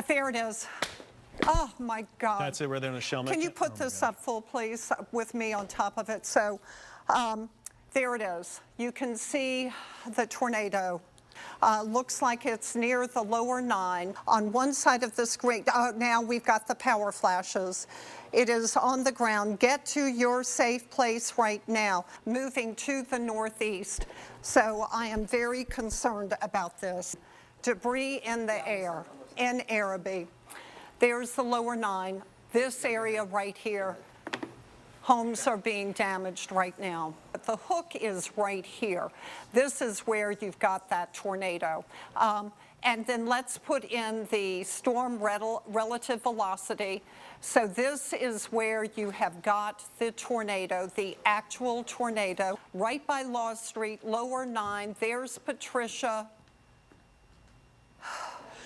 There it is. Oh my God. That's it, where they're in a shell. Can you put this up full, please, with me on top of it? So there it is. You can see the tornado. Looks like it's near the lower 9. On one side of the screen, now we've got the power flashes. It is on the ground. Get to your safe place right now, moving to the northeast. So I am very concerned about this. Debris in the air, in Arabi. There's the lower 9. This area right here, homes are being damaged right now. But the hook is right here. This is where you've got that tornado. And then let's put in the storm relative velocity. So this is where you have got the tornado, the actual tornado, right by Law Street, lower 9. There's Patricia.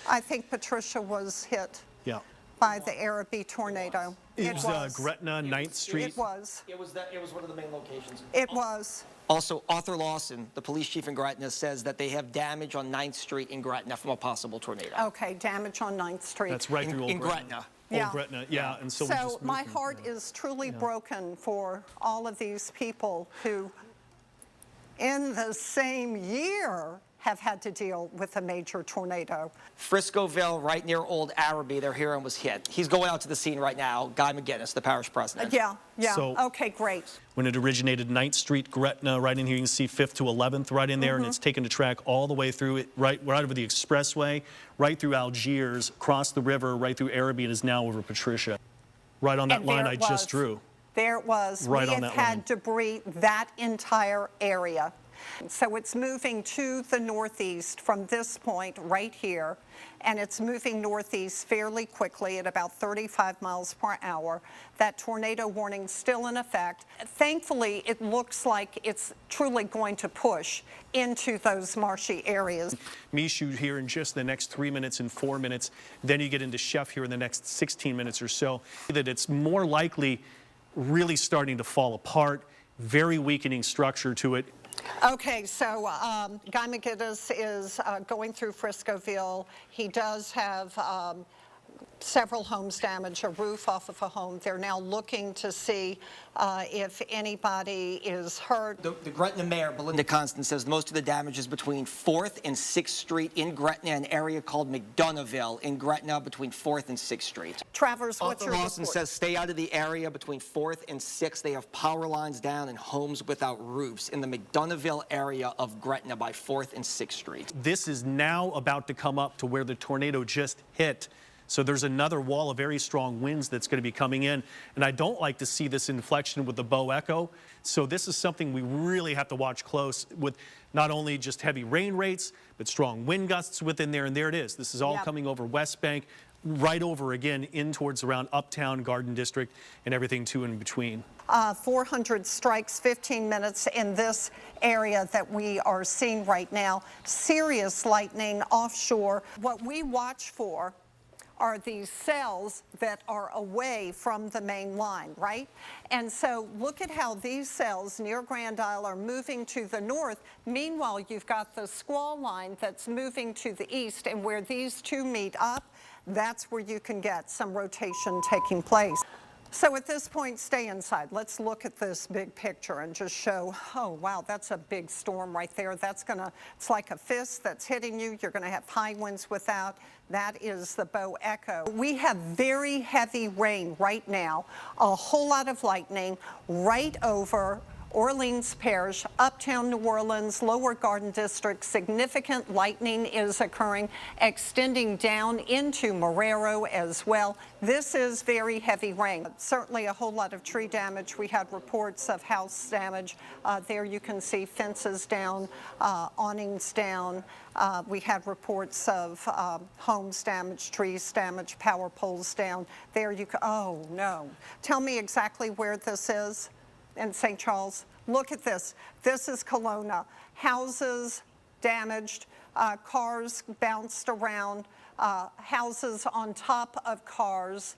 I think Patricia was hit. Yeah. By the Arabi tornado. It was Gretna, 9th Street. It was. It was one of the main locations. It was. Also, Arthur Lawson, the police chief in Gretna, says that they have damage on 9th Street in Gretna from a possible tornado. Okay, damage on 9th Street. That's right through Old Gretna. Yeah. Old Gretna, yeah. And so, My heart is truly broken for all of these people who, in the same year, have had to deal with a major tornado. Friscoville, right near Old Arabi, their hero was hit. He's going out to the scene right now, Guy McGinnis, the parish president. Yeah. So, okay, great. When it originated, 9th Street, Gretna, right in here, you can see 5th to 11th right in there, and it's taken the track all the way through it, right over the expressway, right through Algiers, across the river, right through Arabi, and is now over Patricia. Right on that line I just drew. There it was. Right we on have that had line. debris that entire area. So it's moving to the northeast from this point right here, and it's moving northeast fairly quickly at about 35 miles per hour. That tornado warning still in effect. Thankfully, it looks like it's truly going to push into those marshy areas. Michoud here in just the next 3 minutes and 4 minutes. Then you get into Chef here in the next 16 minutes or so. That it's more likely really starting to fall apart, very weakening structure to it. Okay, so Guy McGinnis is going through Friscoville. He does have several homes damaged, a roof off of a home. They're now looking to see if anybody is hurt. The Gretna mayor, Belinda Constant, says most of the damage is between 4th and 6th Street in Gretna, an area called McDonoughville in Gretna between 4th and 6th Street. Travers, what's your report? Lawson says stay out of the area between 4th and 6th. They have power lines down and homes without roofs in the McDonoughville area of Gretna by 4th and 6th Street. This is now about to come up to where the tornado just hit. So there's another wall of very strong winds that's going to be coming in. And I don't like to see this inflection with the bow echo. So this is something we really have to watch close with, not only just heavy rain rates, but strong wind gusts within there. And there it is. This is all coming over West Bank, right over again in towards around Uptown, Garden District, and everything too in between. 400 strikes, 15 minutes in this area that we are seeing right now. Serious lightning offshore. What we watch for are these cells that are away from the main line, right? And so look at how these cells near Grand Isle are moving to the north. Meanwhile, you've got the squall line that's moving to the east, and where these two meet up, that's where you can get some rotation taking place. So at this point, stay inside. Let's look at this big picture and just show, oh, wow, that's a big storm right there. That's gonna, it's like a fist that's hitting you. You're gonna have high winds without. That is the bow echo. We have very heavy rain right now, a whole lot of lightning right over Orleans Parish, Uptown New Orleans, Lower Garden District. Significant lightning is occurring, extending down into Murrow as well. This is very heavy rain. Certainly a whole lot of tree damage. We had reports of house damage. There you can see fences down, awnings down. We had reports of homes damaged, trees damaged, power poles down. There you go. Oh, no. Tell me exactly where this is. In St. Charles. Look at this. This is Kelowna. Houses damaged, cars bounced around, houses on top of cars.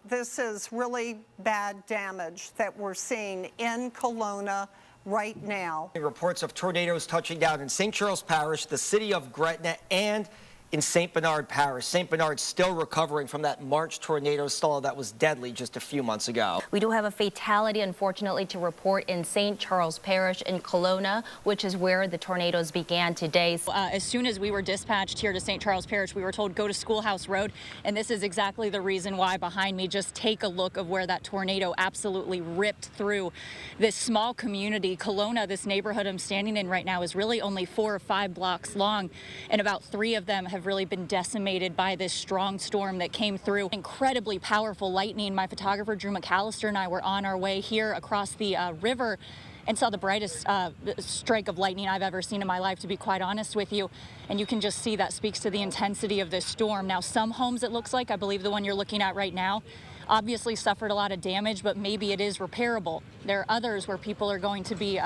This is really bad damage that we're seeing in Kelowna right now. Reports of tornadoes touching down in St. Charles Parish, the city of Gretna, and in St. Bernard Parish. St. Bernard still recovering from that March tornado storm that was deadly just a few months ago. We do have a fatality, unfortunately, to report in St. Charles Parish in Kelowna, which is where the tornadoes began today. As soon as we were dispatched here to St. Charles Parish, we were told go to Schoolhouse Road, and this is exactly the reason why. Behind me, just take a look of where that tornado absolutely ripped through this small community. Kelowna, this neighborhood I'm standing in right now, is really only 4 or 5 blocks long, and about 3 of them have really been decimated by this strong storm that came through. Incredibly powerful lightning. My photographer Drew McAllister and I were on our way here across the river and saw the brightest strike of lightning I've ever seen in my life, to be quite honest with you. And you can just see that speaks to the intensity of this storm. Now, some homes, it looks like, I believe the one you're looking at right now, obviously suffered a lot of damage, but maybe it is repairable. There are others where people are going to be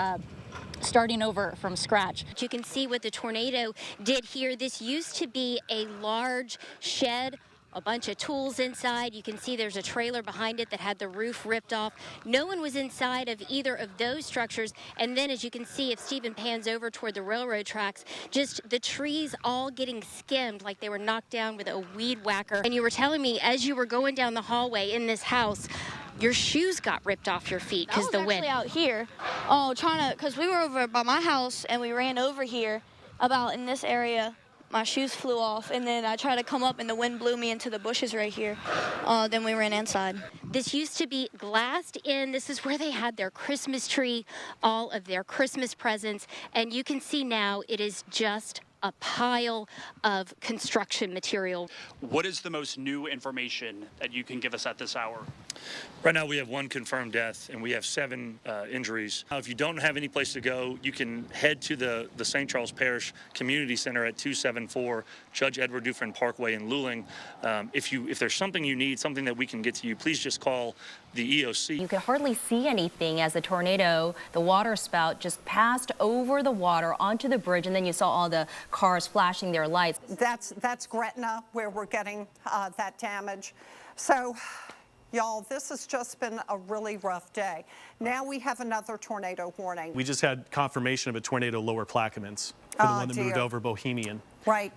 starting over from scratch. You can see what the tornado did here. This used to be a large shed, a bunch of tools inside. You can see there's a trailer behind it that had the roof ripped off. No one was inside of either of those structures. And then, as you can see, if Stephen pans over toward the railroad tracks, just the trees all getting skimmed like they were knocked down with a weed whacker. And you were telling me as you were going down the hallway in this house, your shoes got ripped off your feet because the wind. Out here, because we were over by my house and we ran over here about in this area. My shoes flew off, and then I tried to come up, and the wind blew me into the bushes right here. Then we ran inside. This used to be glassed in. This is where they had their Christmas tree, all of their Christmas presents, and you can see now it is just a pile of construction material. What is the most new information that you can give us at this hour? Right now we have 1 confirmed death and we have 7 injuries. Now, if you don't have any place to go, you can head to the St. Charles Parish Community Center at 274 Judge Edward Dufresne Parkway in Luling. If there's something you need, something that we can get to you, please just call the EOC. You could hardly see anything as the tornado, the water spout, just passed over the water onto the bridge, and then you saw all the cars flashing their lights. That's Gretna, where we're getting that damage. So, y'all, this has just been a really rough day. Now we have another tornado warning. We just had confirmation of a tornado lower Plaquemines for the one that moved over Bohemian.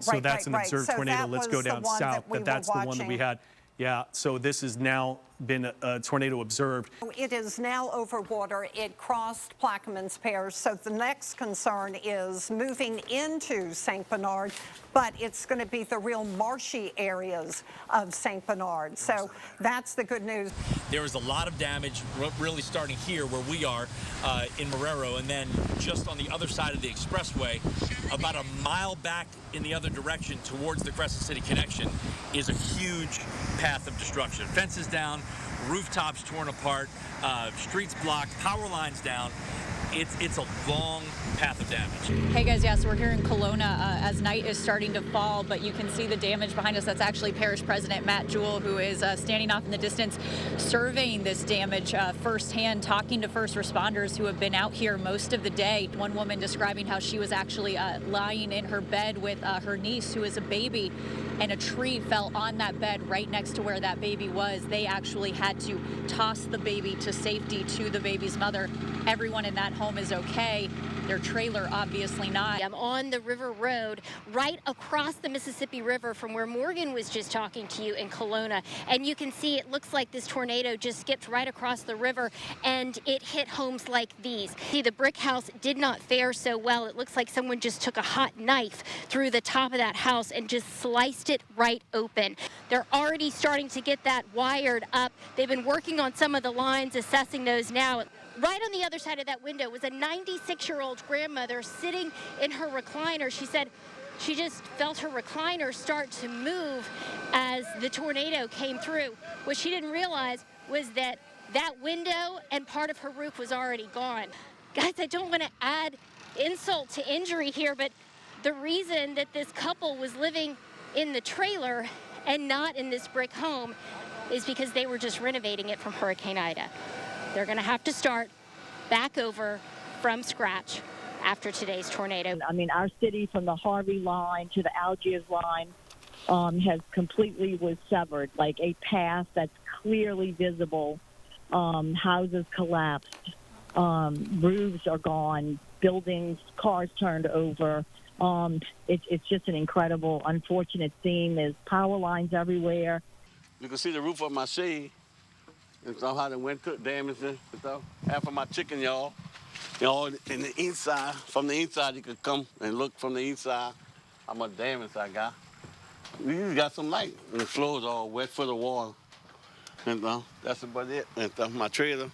So that's an observed tornado. Let's go down south, but that's the one that we had. Yeah, so this has now been a tornado observed. It is now over water. It crossed Plaquemines Parish. So the next concern is moving into St. Bernard, but it's going to be the real marshy areas of St. Bernard. So that's the good news. There was a lot of damage really starting here where we are in Murrow, and then just on the other side of the expressway, about a mile back in the other direction towards the Crescent City connection is a huge path of destruction. Fences down, rooftops torn apart, streets blocked, power lines down. It's a long path of damage. Hey guys, yes, we're here in Kelowna as night is starting to fall, but you can see the damage behind us. That's actually Parish President Matt Jewell, who is standing off in the distance, surveying this damage firsthand, talking to first responders who have been out here most of the day. One woman describing how she was actually lying in her bed with her niece, who is a baby, and a tree fell on that bed right next to where that baby was. They actually had to toss the baby to safety to the baby's mother. Everyone in that home is okay. Their trailer, obviously not. I'm on the River Road right across the Mississippi River from where Morgan was just talking to you in Kelowna. And you can see it looks like this tornado just skipped right across the river and it hit homes like these. See, the brick house did not fare so well. It looks like someone just took a hot knife through the top of that house and just sliced it right open. They're already starting to get that wired up. They've been working on some of the lines, assessing those now. Right on the other side of that window was a 96-year-old grandmother sitting in her recliner. She said she just felt her recliner start to move as the tornado came through. What she didn't realize was that window and part of her roof was already gone. Guys, I don't want to add insult to injury here, but the reason that this couple was living in the trailer and not in this brick home is because they were just renovating it from Hurricane Ida. They're going to have to start back over from scratch after today's tornado. I mean, our city from the Harvey line to the Algiers line has completely was severed, like a path that's clearly visible. Houses collapsed, roofs are gone, buildings, cars turned over. It's just an incredible, unfortunate scene. There's power lines everywhere. You can see the roof of my shade. And somehow the wind took damage and stuff. Half of my chicken yard. You know, in the inside, from the inside, you could come and look from the inside how much damage I got. We just got some light, and the floor's all wet for the water. And that's about it. And my trailer,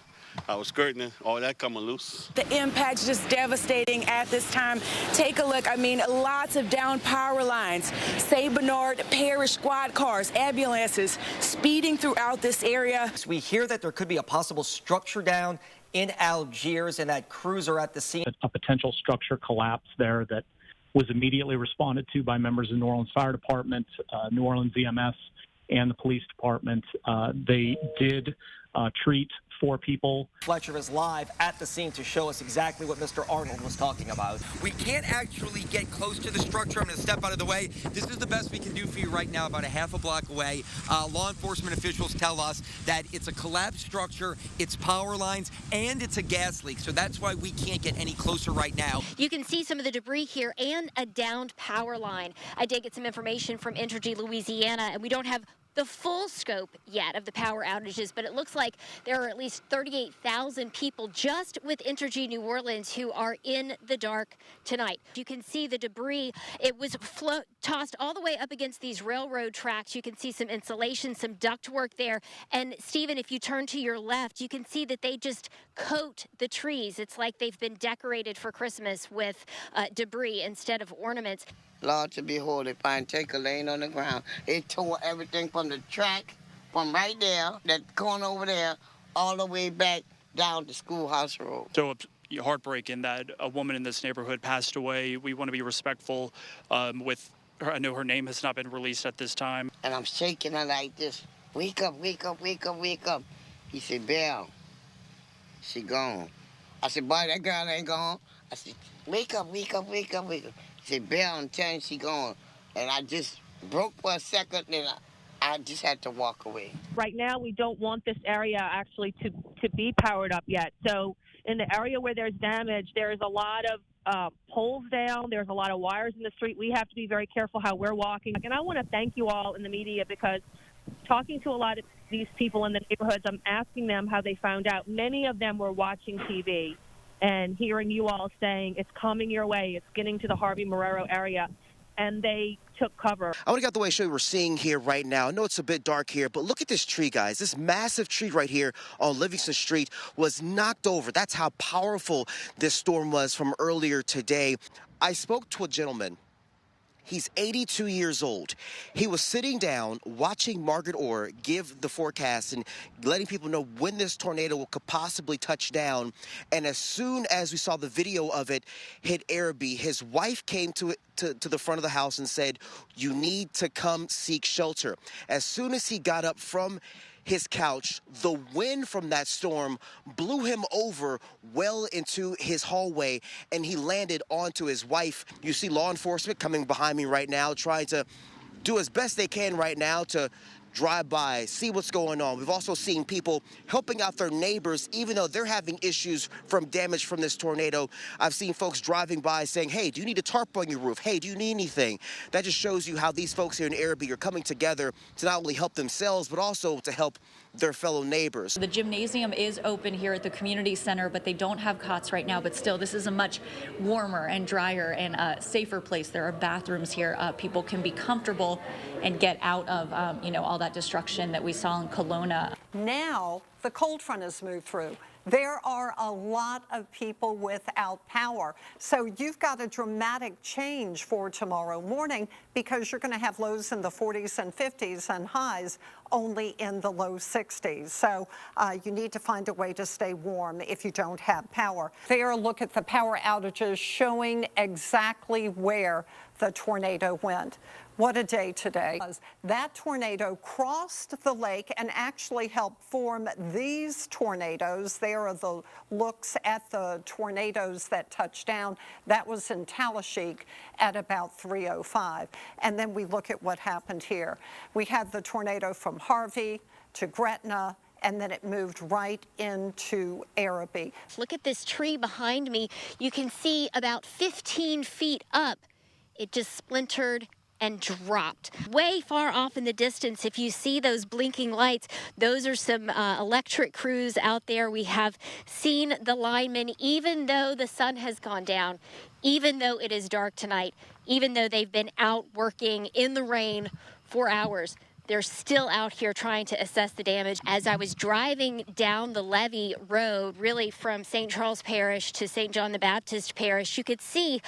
I was skirting it, all that coming loose. The impact's just devastating at this time. Take a look. I mean, lots of down power lines. St. Bernard Parish squad cars, ambulances speeding throughout this area. We hear that there could be a possible structure down in Algiers and that crews are at the scene. A potential structure collapse there that was immediately responded to by members of the New Orleans Fire Department, New Orleans EMS, and the police department. They did treat 4 people. Fletcher is live at the scene to show us exactly what Mr. Arnold was talking about. We can't actually get close to the structure. I'm going to step out of the way. This is the best we can do for you right now, about a half a block away. Law enforcement officials tell us that it's a collapsed structure, it's power lines, and it's a gas leak. So that's why we can't get any closer right now. You can see some of the debris here and a downed power line. I did get some information from Entergy Louisiana, and we don't have the full scope yet of the power outages, but it looks like there are at least 38,000 people just with Entergy New Orleans who are in the dark tonight. You can see the debris. It was tossed all the way up against these railroad tracks. You can see some insulation, some ductwork there. And Stephen, if you turn to your left, you can see that they just coat the trees. It's like they've been decorated for Christmas with debris instead of ornaments. Lord, to behold, if I take a lane on the ground, it tore everything from the track, from right there, that corner over there, all the way back down to Schoolhouse Road. So heartbreaking that a woman in this neighborhood passed away. We want to be respectful with her. I know her name has not been released at this time. And I'm shaking her like this. Wake up, wake up, wake up, wake up. He said, Belle, she gone. I said, boy, that girl ain't gone. I said, wake up, wake up, wake up, wake up. He said, Belle, I'm telling you, she gone. And I just broke for a second, and I just had to walk away. Right now, we don't want this area actually to be powered up yet. So in the area where there's damage, there's a lot of poles down. There's a lot of wires in the street. We have to be very careful how we're walking. And I want to thank you all in the media, because talking to a lot of these people in the neighborhoods, I'm asking them how they found out. Many of them were watching TV and hearing you all saying it's coming your way, it's getting to the Harvey Murrow area, and they took cover. I want to get the way to show you what we're seeing here right now. I know it's a bit dark here, but look at this tree, guys. This massive tree right here on Livingston Street was knocked over. That's how powerful this storm was from earlier today. I spoke to a gentleman. He's 82 years old. He was sitting down watching Margaret Orr give the forecast and letting people know when this tornado could possibly touch down. And as soon as we saw the video of it hit Arabi, his wife came to the front of the house and said, "You need to come seek shelter." As soon as he got up from his couch, the wind from that storm blew him over well into his hallway, and he landed onto his wife. You see law enforcement coming behind me right now, trying to do as best they can right now to drive by, see what's going on. We've also seen people helping out their neighbors, even though they're having issues from damage from this tornado. I've seen folks driving by saying, hey, do you need a tarp on your roof? Hey, do you need anything? That just shows you how these folks here in Arabi are coming together to not only help themselves, but also to help their fellow neighbors. The gymnasium is open here at the community center, but they don't have cots right now. But still, this is a much warmer and drier and safer place. There are bathrooms here. People can be comfortable and get out of, all that destruction that we saw in Kelowna. Now, the cold front has moved through. There are a lot of people without power. So you've got a dramatic change for tomorrow morning, because you're going to have lows in the 40s and 50s and highs only in the low 60s. So you need to find a way to stay warm if you don't have power. There, look at the power outages showing exactly where the tornado went. What a day today. That tornado crossed the lake and actually helped form these tornadoes. There are the looks at the tornadoes that touched down. That was in Talashique at about 3:05. And then we look at what happened here. We had the tornado from Harvey to Gretna, and then it moved right into Arabi. Look at this tree behind me. You can see about 15 feet up. it just splintered and dropped. Way far off in the distance, if you see those blinking lights, those are some electric crews out there. We have seen the linemen, even though the sun has gone down, even though it is dark tonight, even though they've been out working in the rain for hours. They're still out here trying to assess the damage. As I was driving down the Levee Road, really from St. Charles Parish to St. John the Baptist Parish, you could see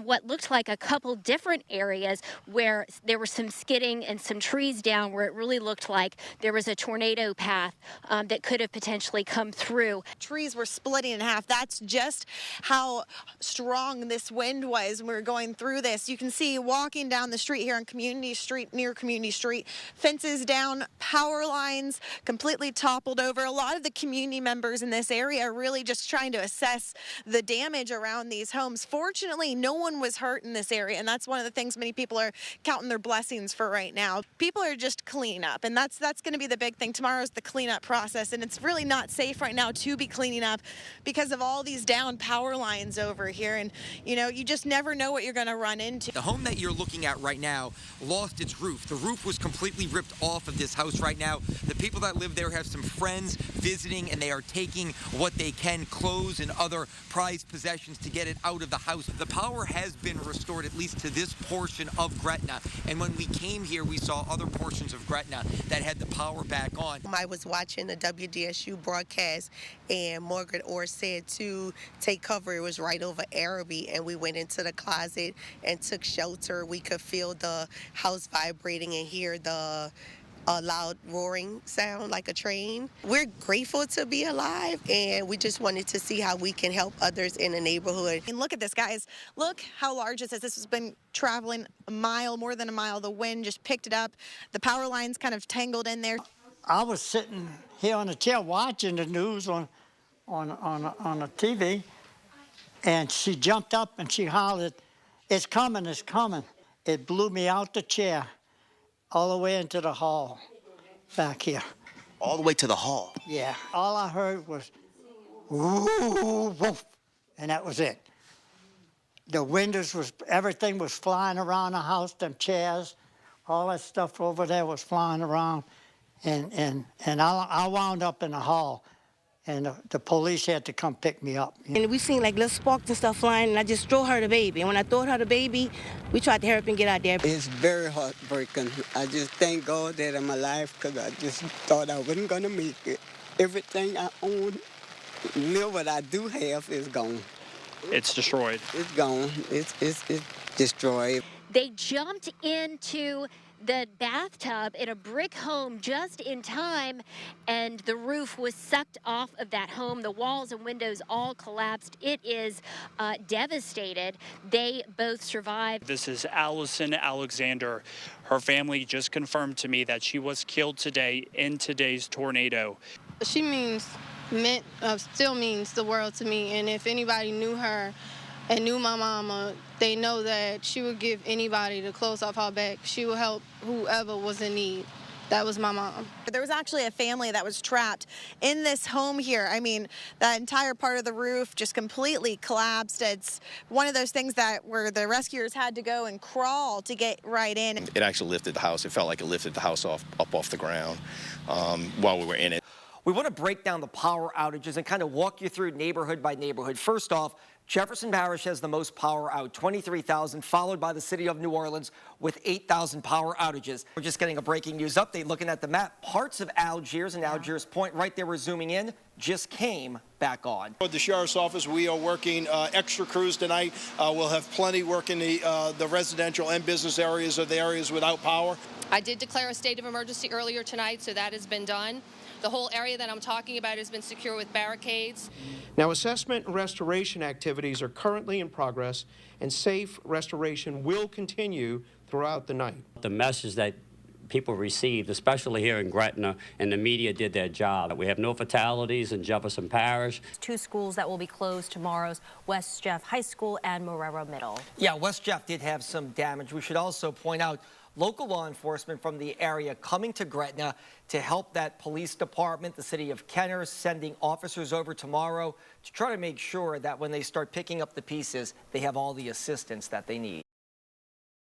what looked like a couple different areas where there was some skidding and some trees down where it really looked like there was a tornado path that could have potentially come through. Trees were splitting in half. That's just how strong this wind was when we were going through this. You can see walking down the street here on Community Street, near Community Street, fences down, power lines completely toppled over. A lot of the community members in this area are really just trying to assess the damage around these homes. Fortunately, no one was hurt in this area, and that's one of the things many people are counting their blessings for right now. People are just cleaning up, and that's going to be the big thing. Tomorrow's the cleanup process, and it's really not safe right now to be cleaning up because of all these down power lines over here, and you just never know what you're going to run into. The home that you're looking at right now lost its roof. The roof was completely ripped off of this house right now. The people that live there have some friends visiting, and they are taking what they can, clothes and other prized possessions, to get it out of the house. The power has been restored, at least to this portion of Gretna, and when we came here, we saw other portions of Gretna that had the power back on. I was watching the WDSU broadcast, and Margaret Orr said to take cover. It was right over Araby, and we went into the closet and took shelter. We could feel the house vibrating and hear the loud roaring sound like a train. We're grateful to be alive, and we just wanted to see how we can help others in the neighborhood. And look at this, guys. Look how large this is. This has been traveling a mile, more than a mile. The wind just picked it up. The power lines kind of tangled in there. I was sitting here on a chair watching the news on the TV, and she jumped up and she hollered, "It's coming, it's coming." It blew me out the chair all the way into the hall back here. All the way to the hall? Yeah. All I heard was, woof, woof, and that was it. The windows everything was flying around the house, them chairs, all that stuff over there was flying around, and I wound up in the hall, and the police had to come pick me up. And we seen like little sparks and stuff flying, and I just threw her the baby. And when I threw her the baby, we tried to hurry up and get out there. It's very heartbreaking. I just thank God that I'm alive, because I just thought I wasn't going to make it. Everything I own, what I do have is gone. It's destroyed. It's gone. It's destroyed. They jumped into the bathtub in a brick home just in time, and the roof was sucked off of that home. The walls and windows all collapsed. It is devastated. They both survived. This is Allison Alexander. Her family just confirmed to me that she was killed today in today's tornado. She still means the world to me, and if anybody knew her and knew my mama, they know that she would give anybody the clothes off her back. She would help whoever was in need. That was my mom. There was actually a family that was trapped in this home here. I mean, that entire part of the roof just completely collapsed. It's one of those things where the rescuers had to go and crawl to get right in. It actually lifted the house. It felt like it lifted the house up off the ground while we were in it. We want to break down the power outages and kind of walk you through neighborhood by neighborhood. First off, Jefferson Parish has the most power out, 23,000, followed by the city of New Orleans with 8,000 power outages. We're just getting a breaking news update. Looking at the map, parts of Algiers and Algiers Point, right there we're zooming in, just came back on. At the Sheriff's Office, we are working extra crews tonight. We'll have plenty work in the residential and business areas of the areas without power. I did declare a state of emergency earlier tonight, so that has been done. The whole area that I'm talking about has been secure with barricades. Now, assessment and restoration activities are currently in progress, and safe restoration will continue throughout the night. The message that people received, especially here in Gretna, and the media did their job. We have no fatalities in Jefferson Parish. 2 schools that will be closed tomorrow's West Jeff High School and Murrow Middle. Yeah, West Jeff did have some damage. We should also point out local law enforcement from the area coming to Gretna to help that police department. The city of Kenner sending officers over tomorrow to try to make sure that when they start picking up the pieces, they have all the assistance that they need.